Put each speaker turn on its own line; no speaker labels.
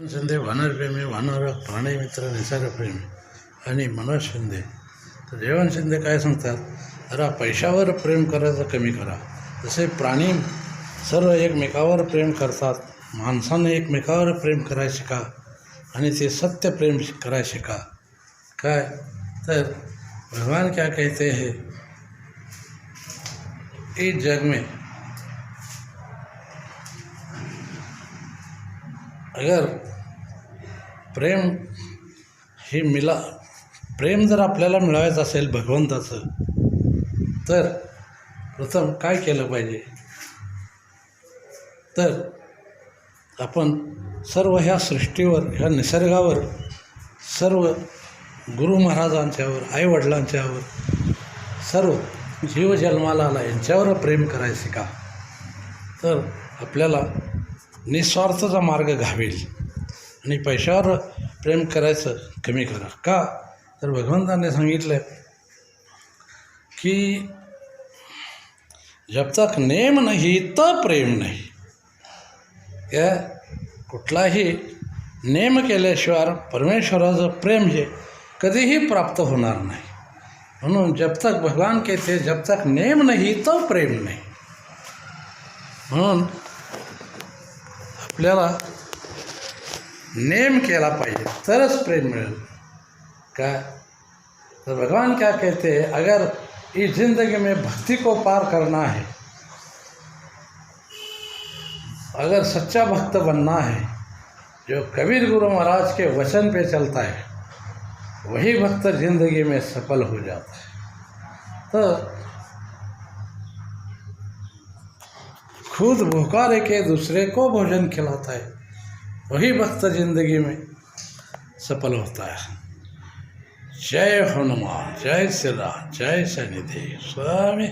शिंदे वानरप्रेमी, वानर प्राणीमित्र, निसर्गप्रेमी आणि मनोज शिंदे. तर जेवण शिंदे काय सांगतात, जरा पैशावर प्रेम करायचं कमी करा. जसे प्राणी सर्व एकमेकावर प्रेम करतात, माणसाने एकमेकावर प्रेम करायला शिका आणि ते सत्य प्रेम करायला शिका. काय तर भगवान क्या कहते हैं, इस जग में अगर प्रेम जर आपल्याला मिळवायचं असेल भगवंताचं, तर प्रथम काय केलं पाहिजे, तर आपण सर्व ह्या सृष्टीवर, ह्या निसर्गावर, सर्व गुरु महाराजांच्यावर, आईवडिलांच्यावर, सर्व जीव जन्माला आला यांच्यावर प्रेम करायचं शिका. तर आपल्याला निस्वार्थाचा मार्ग घावेल आणि पैशावर प्रेम करायचं कमी करा. का तर भगवंताने सांगितलं की जब तक नेम नाही तर प्रेम नाही. क्या कुठलाही नेम केल्याशिवाय परमेश्वराचं प्रेम हे कधीही प्राप्त होणार नाही. म्हणून जब तक भगवान कहते जब तक नेम नाही तर प्रेम नाही. म्हणून आपल्याला नेम केला पाहिजे तरच प्रेम मिळेल. क्या तो भगवान क्या कहते हैं, अगर इस जिंदगी में भक्ति को पार करना है, अगर सच्चा भक्त बनना है, जो कबीर गुरु महाराज के वचन पे चलता है, वही भक्त जिंदगी में सफल हो जाता है. तो खुद भूखा रह के दूसरे को भोजन खिलाता है, वही भक्त जिंदगी में सफल होता है. जय हनुमान, जय श्री राम, जय शनिदेव स्वामी.